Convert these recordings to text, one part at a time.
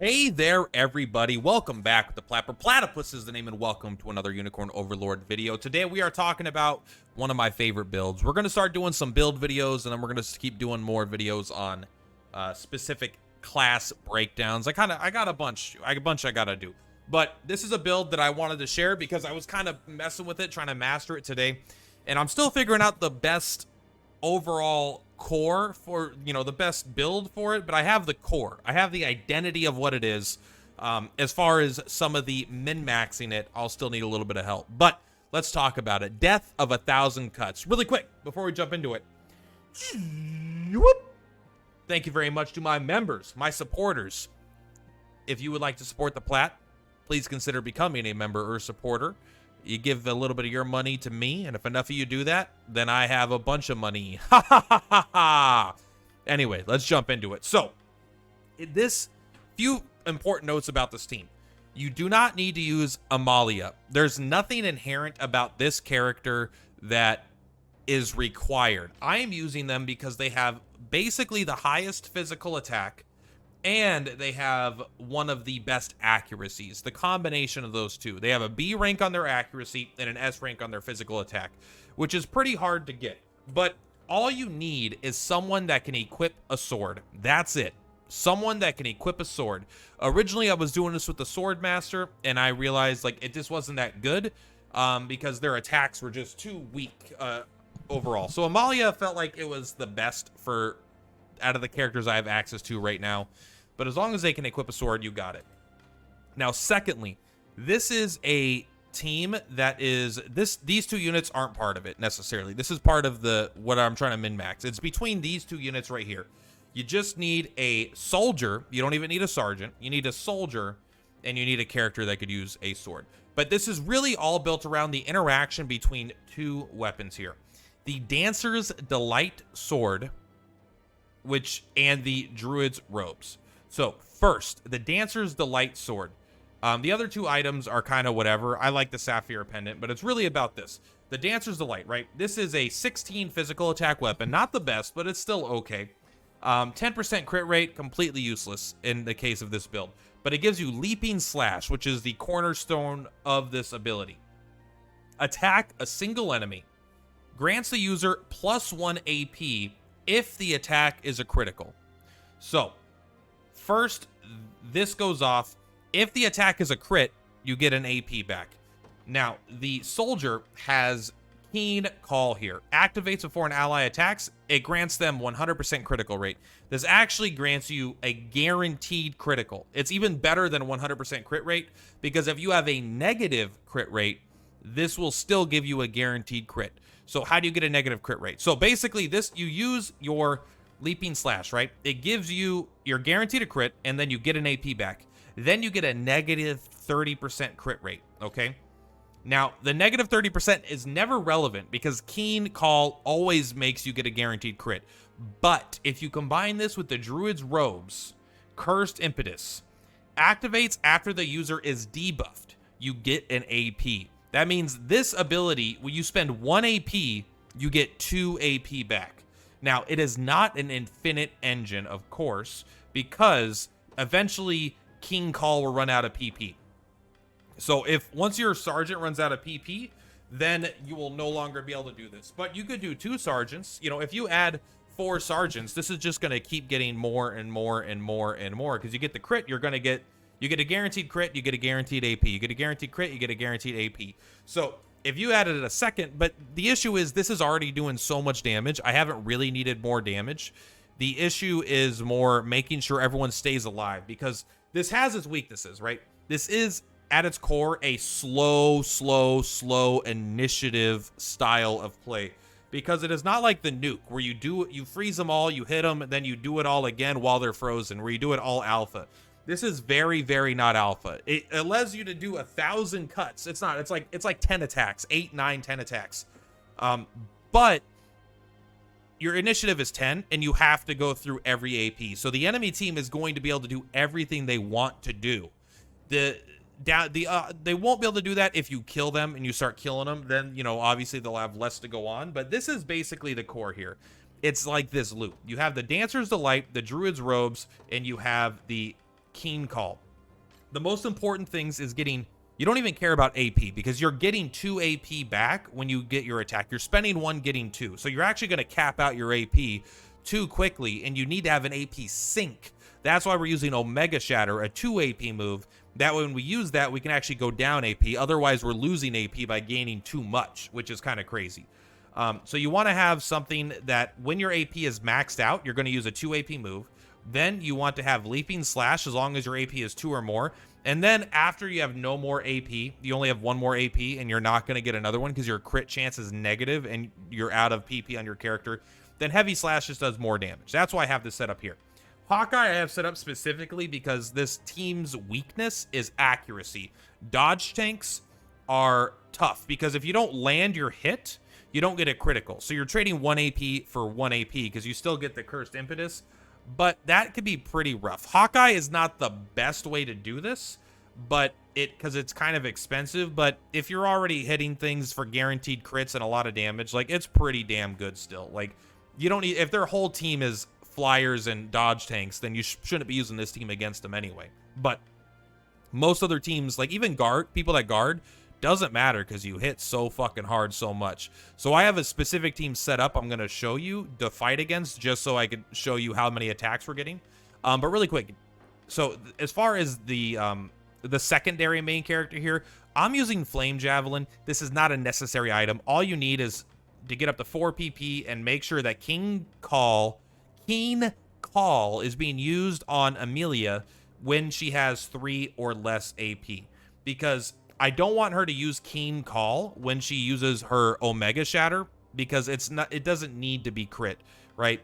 Hey there, everybody. Welcome back to the Plat. Purplatypus is the name, and welcome to another Unicorn Overlord video. Today, we are talking about one of my favorite builds. We're going to start doing some build videos, and then we're going to keep doing more videos on specific class breakdowns. I got a bunch I got to do. But this is a build that I wanted to share because I was kind of messing with it, trying to master it today. And I'm still figuring out the best overall core for, the best build for it, but I have the core. I have the identity of what it is. As far as some of the min-maxing it, I'll still need a little bit of help. But let's talk about it. Death of 1,000 cuts. Really quick, before we jump into it. Thank you very much to my members, my supporters. If you would like to support the Plat, please consider becoming a member or supporter. You give a little bit of your money to me, and if enough of you do that, then I have a bunch of money. Ha ha ha ha ha. Anyway, let's jump into it. So, this few important notes about this team. You do not need to use Amalia. There's nothing inherent about this character that is required. I am using them because they have basically the highest physical attack, and they have one of the best accuracies. The combination of those two. They have a B rank on their accuracy and an S rank on their physical attack, which is pretty hard to get. But all you need is someone that can equip a sword. That's it. Someone that can equip a sword. Originally, I was doing this with the Sword Master, and I realized it just wasn't that good because their attacks were just too weak overall. So Amalia felt like it was the best for out of the characters I have access to right now. But as long as they can equip a sword, you got it. Now, secondly, this is a team that is these two units aren't part of it necessarily. This is part of what I'm trying to min-max. It's between these two units right here. You just need a soldier. You don't even need a sergeant. You need a soldier, and you need a character that could use a sword. But this is really all built around the interaction between two weapons here. The Dancer's Delight Sword, and the Druid's Robes. So first, the Dancer's Delight Sword. The other two items are kind of whatever. I like the Sapphire Pendant, but it's really about this. The Dancer's Delight, right? This is a 16 physical attack weapon. Not the best, but it's still okay. 10% crit rate, completely useless in the case of this build. But it gives you Leaping Slash, which is the cornerstone of this ability. Attack a single enemy. Grants the user +1 AP if the attack is a critical. So, first, this goes off. If the attack is a crit, you get an AP back. Now, the soldier has Keen Call here. Activates before an ally attacks. It grants them 100% critical rate. This actually grants you a guaranteed critical. It's even better than 100% crit rate, because if you have a negative crit rate, this will still give you a guaranteed crit. So how do you get a negative crit rate? So basically you use your Leaping Slash, right? It gives you, you're guaranteed a crit, and then you get an AP back. Then you get a negative 30% crit rate, okay? Now, the negative 30% is never relevant because Keen Call always makes you get a guaranteed crit. But if you combine this with the Druid's Robes, Cursed Impetus, activates after the user is debuffed, you get an AP. That means this ability, when you spend 1 AP, you get 2 AP back. Now, it is not an infinite engine, of course, because eventually King Call will run out of PP. So once your sergeant runs out of PP, then you will no longer be able to do this. But you could do 2 sergeants. If you add 4 sergeants, this is just going to keep getting more and more and more and more, because you get the crit, you get a guaranteed crit, you get a guaranteed AP. You get a guaranteed crit, you get a guaranteed AP. So if you added a second, but the issue is this is already doing so much damage. I haven't really needed more damage. The issue is more making sure everyone stays alive, because this has its weaknesses, right? This is, at its core, a slow initiative style of play, because it is not like the nuke where you freeze them all, you hit them, then you do it all again while they're frozen, where you do it all alpha. This is very, very not alpha. It allows you to do 1,000 cuts. It's not. It's like 10 attacks, 8, 9, 10 attacks. But your initiative is 10, and you have to go through every AP. So the enemy team is going to be able to do everything they want to do. They won't be able to do that if you kill them and you start killing them. Then, obviously they'll have less to go on. But this is basically the core here. It's like this loop. You have the Dancer's Delight, the Druid's Robes, and you have the Keen Call. The most important things is getting, you don't even care about AP because you're getting 2 AP back when you get your attack. You're spending 1, getting 2. So you're actually going to cap out your AP too quickly, and you need to have an AP sink. That's why we're using Omega Shatter, a 2 AP move. That way when we use that, we can actually go down AP. Otherwise, we're losing AP by gaining too much, which is kind of crazy. So you want to have something that when your AP is maxed out, you're going to use a 2 AP move. Then you want to have Leaping Slash as long as your AP is 2 or more. And then after you have no more AP, you only have 1 more AP, and you're not going to get another one because your crit chance is negative and you're out of PP on your character, then Heavy Slash just does more damage. That's why I have this set up here. Hawkeye I have set up specifically because this team's weakness is accuracy. Dodge tanks are tough because if you don't land your hit, you don't get a critical. So you're trading 1 AP for 1 AP because you still get the Cursed Impetus, but that could be pretty rough. Hawkeye is not the best way to do this, but because it's kind of expensive, but if you're already hitting things for guaranteed crits and a lot of damage, like it's pretty damn good still. Like you don't need, if their whole team is flyers and dodge tanks, then you shouldn't be using this team against them anyway. But most other teams, like even people that guard, doesn't matter because you hit so fucking hard so much. So I have a specific team set up I'm going to show you to fight against just so I can show you how many attacks we're getting. But really quick, so as far as the secondary main character here, I'm using Flame Javelin. This is not a necessary item. All you need is to get up to 4 PP and make sure that Keen Call is being used on Amalia when she has 3 or less AP, because I don't want her to use Keen Call when she uses her Omega Shatter because it doesn't need to be crit, right?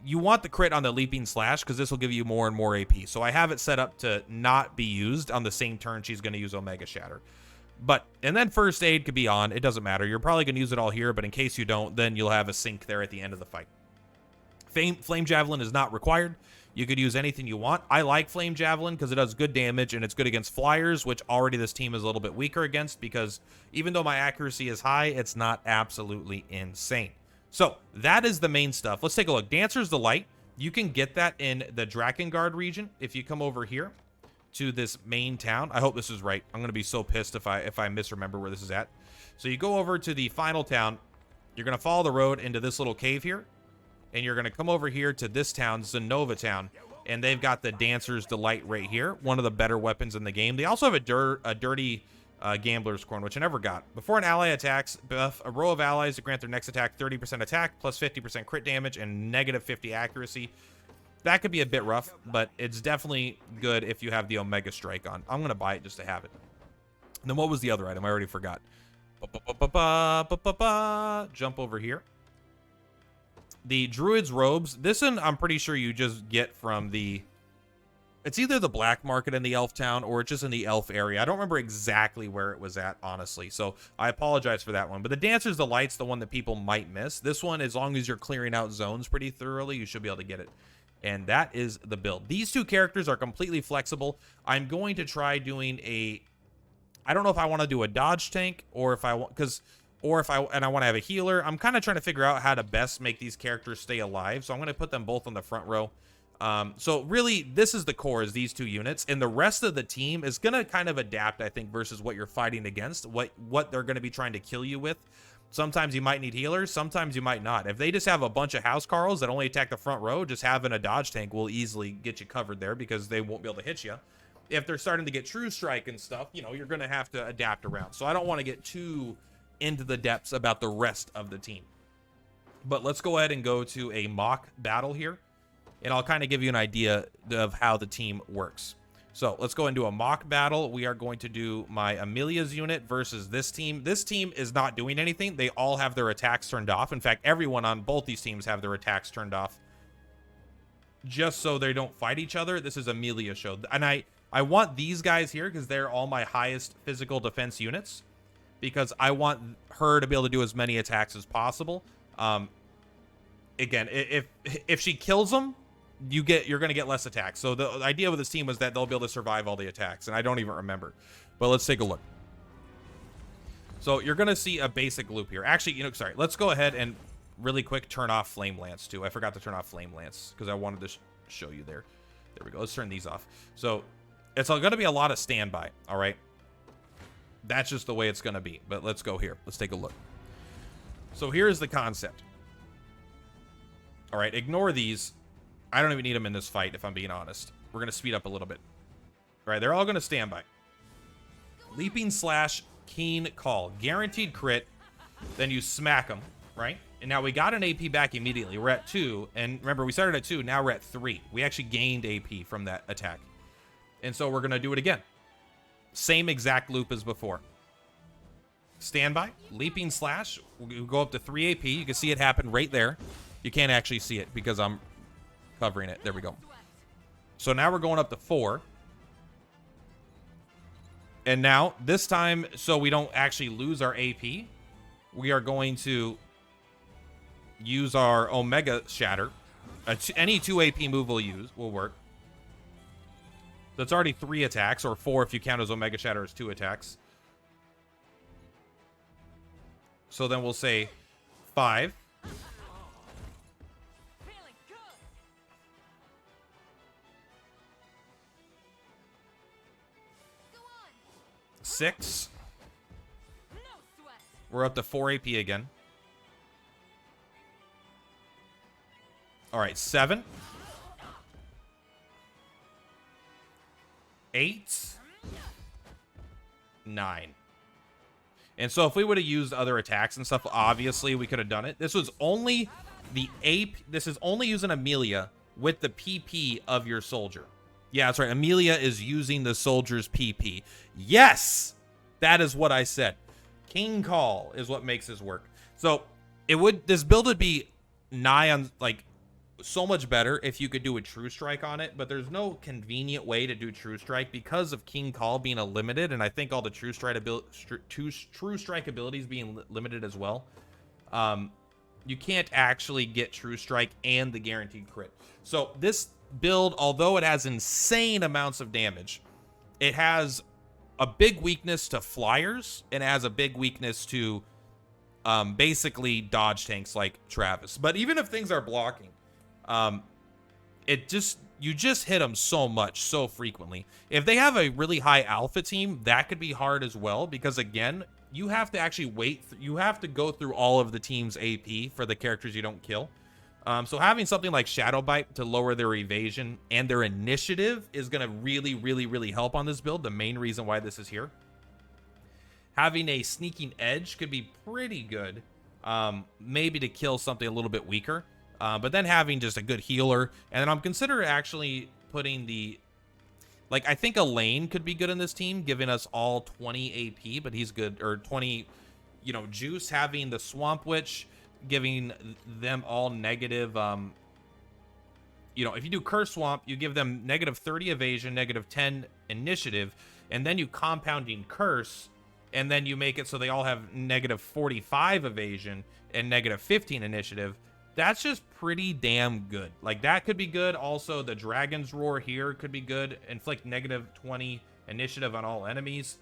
You want the crit on the Leaping Slash because this will give you more and more AP. So I have it set up to not be used on the same turn she's going to use Omega Shatter. And then First Aid could be on. It doesn't matter. You're probably going to use it all here, but in case you don't, then you'll have a sink there at the end of the fight. Flame Javelin is not required. You could use anything you want. I like Flame Javelin because it does good damage and it's good against flyers, which already this team is a little bit weaker against because even though my accuracy is high, it's not absolutely insane. So that is the main stuff. Let's take a look. Dancer's Delight. You can get that in the Drakengard region if you come over here to this main town. I hope this is right. I'm going to be so pissed if I misremember where this is at. So you go over to the final town. You're going to follow the road into this little cave here. And you're going to come over here to this town, Zenova Town, and they've got the Dancer's Delight right here, one of the better weapons in the game. They also have a dirty Gambler's Corn, which I never got. Before an ally attacks, buff a row of allies to grant their next attack 30% attack, plus 50% crit damage, and negative 50 accuracy. That could be a bit rough, but it's definitely good if you have the Omega Strike on. I'm going to buy it just to have it. And then what was the other item? I already forgot. Jump over here. The Druid's Robes. This one, I'm pretty sure you just get from the... It's either the black market in the elf town or it's just in the elf area. I don't remember exactly where it was at, honestly. So I apologize for that one. But the Dancer's Delight's the one that people might miss. This one, as long as you're clearing out zones pretty thoroughly, you should be able to get it. And that is the build. These two characters are completely flexible. I'm going to try doing a... I don't know if I want to do a dodge tank or if I want... and I want to have a healer. I'm kind of trying to figure out how to best make these characters stay alive. So I'm going to put them both on the front row. So really, this is the core, is these two units. And the rest of the team is going to kind of adapt, I think, versus what you're fighting against, what they're going to be trying to kill you with. Sometimes you might need healers. Sometimes you might not. If they just have a bunch of housecarls that only attack the front row, just having a dodge tank will easily get you covered there because they won't be able to hit you. If they're starting to get True Strike and stuff, you know, you're going to have to adapt around. So I don't want to get too into the depths about the rest of the team. But let's go ahead and go to a mock battle here, and I'll kind of give you an idea of how the team works. So let's go into a mock battle. We are going to do my Amelia's unit versus this team. This team is not doing anything. They all have their attacks turned off. In fact, everyone on both these teams have their attacks turned off just so they don't fight each other. This is Amelia's show. And I want these guys here because they're all my highest physical defense units, because I want her to be able to do as many attacks as possible. Again, if she kills them, you're going to get less attacks. So the idea with this team was that they'll be able to survive all the attacks, and I don't even remember. But let's take a look. So you're going to see a basic loop here. Actually, sorry. Let's go ahead and really quick turn off Flame Lance too. I forgot to turn off Flame Lance because I wanted to show you there. There we go. Let's turn these off. So it's going to be a lot of standby, all right? That's just the way it's going to be. But let's go here. Let's take a look. So here's the concept. All right, ignore these. I don't even need them in this fight, if I'm being honest. We're going to speed up a little bit. All right, they're all going to stand by. Leaping slash, keen call. Guaranteed crit. Then you smack them, right? And now we got an AP back immediately. We're at 2. And remember, we started at 2. Now we're at 3. We actually gained AP from that attack. And so we're going to do it again. Same exact loop as before. Standby. Leaping slash. We'll go up to 3 AP. You can see it happen right there. You can't actually see it because I'm covering it. There we go. So now we're going up to 4. And now, this time, so we don't actually lose our AP, we are going to use our Omega Shatter. Any 2 AP move will work. That's already 3 attacks, or 4 if you count as Omega Shatter as 2 attacks. So then we'll say 5. 6. We're up to 4 AP again. All right, 7. 8. 9. And so if we would have used other attacks and stuff, obviously we could have done it. This was only the AP. This is only using Amalia with the PP of your soldier. Yeah, that's right. Amalia is using the soldier's PP. Yes! That is what I said. King Call is what makes this work. So this build would be nigh on, like, so much better if you could do a True Strike on it, but there's no convenient way to do True Strike because of King Call being a limited, and I think all the True Strike abilities being limited as well. You can't actually get True Strike and the guaranteed crit. So this build, although it has insane amounts of damage, it has a big weakness to flyers and it has a big weakness to basically dodge tanks like Travis. But even if things are blocking, you just hit them so much, so frequently. If they have a really high alpha team, that could be hard as well, because again, you have to actually you have to go through all of the team's AP for the characters you don't kill. So having something like Shadow Bite to lower their evasion and their initiative is going to really, really, really help on this build. The main reason why this is here. Having a sneaking edge could be pretty good, maybe to kill something a little bit weaker. But then having just a good healer, and then I'm considering actually putting I think Elaine could be good in this team, giving us all 20 AP, but he's good, or 20, Juice, having the Swamp Witch, giving them all negative, if you do Curse Swamp, you give them negative 30 evasion, negative 10 initiative, and then you compounding Curse, and then you make it so they all have negative 45 evasion and negative 15 initiative. That's just pretty damn good. Like, that could be good. Also, the Dragon's Roar here could be good. Inflict negative 20 initiative on all enemies.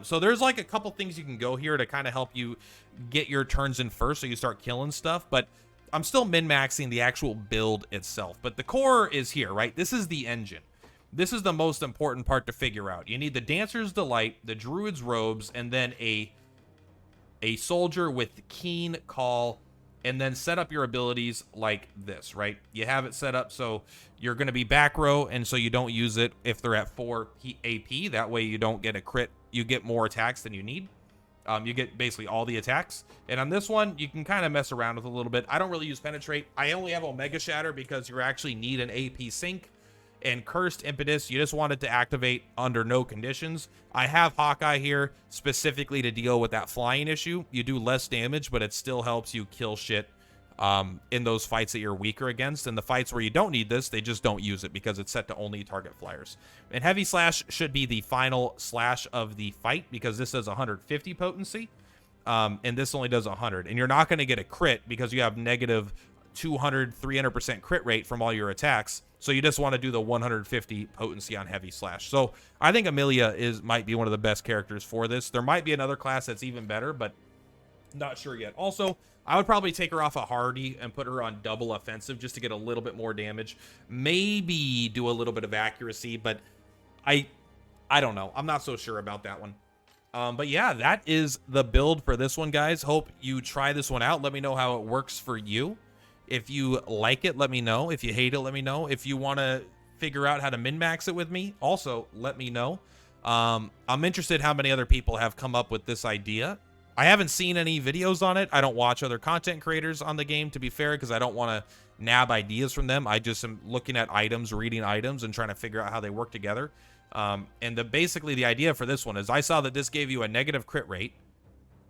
So there's like a couple things you can go here to kind of help you get your turns in first so you start killing stuff. But I'm still min-maxing the actual build itself. But the core is here, right? This is the engine. This is the most important part to figure out. You need the Dancer's Delight, the Druid's Robes, and then a soldier with Keen Call, and then set up your abilities like this, right? You have it set up so you're going to be back row, and so you don't use it if they're at 4 AP. That way you don't get a crit. You get more attacks than you need. You get basically all the attacks. And on this one, you can kind of mess around with a little bit. I don't really use Penetrate. I only have Omega Shatter because you actually need an AP sync. And Cursed Impetus, you just want it to activate under no conditions. I have Hawkeye here specifically to deal with that flying issue. You do less damage, but it still helps you kill shit in those fights that you're weaker against. And the fights where you don't need this, they just don't use it because it's set to only target flyers. And Heavy Slash should be the final slash of the fight because this does 150 potency. And this only does 100. And you're not going to get a crit because you have negative 200, 300% crit rate from all your attacks. So you just want to do the 150 potency on Heavy Slash. So I think Amalia might be one of the best characters for this. There might be another class that's even better, but Not sure yet. Also, I would probably take her off a hardy and put her on double offensive just to get a little bit more damage. Maybe do a little bit of accuracy, but I don't know. I'm not so sure about that one. But yeah, that is the build for this one, guys. Hope you try this one out. Let me know how it works for you. If you like it, let me know. If you hate it, let me know. If you want to figure out how to min-max it with me, also let me know. I'm interested how many other people have come up with this idea. I haven't seen any videos on it. I don't watch other content creators on the game, to be fair, because I don't want to nab ideas from them. I just am looking at items, reading items, and trying to figure out how they work together. And basically the idea for this one is I saw that this gave you a negative crit rate,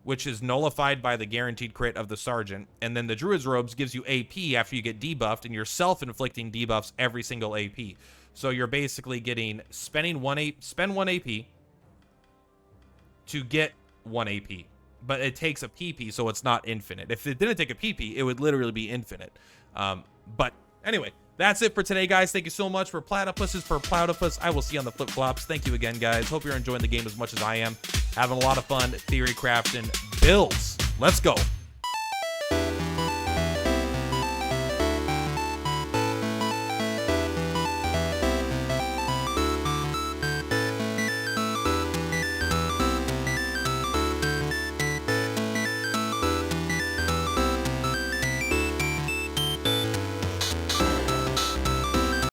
which is nullified by the guaranteed crit of the Sergeant. And then the Druid's Robes gives you AP after you get debuffed, and you're self-inflicting debuffs every single AP. So you're basically getting, spend 1 AP to get 1 AP. But it takes a PP, so it's not infinite. If it didn't take a PP, it would literally be infinite. But anyway, that's it for today, guys. Thank you so much for Platypuses, for Platypus. I will see you on the flip-flops. Thank you again, guys. Hope you're enjoying the game as much as I am. Having a lot of fun theory crafting builds. Let's go.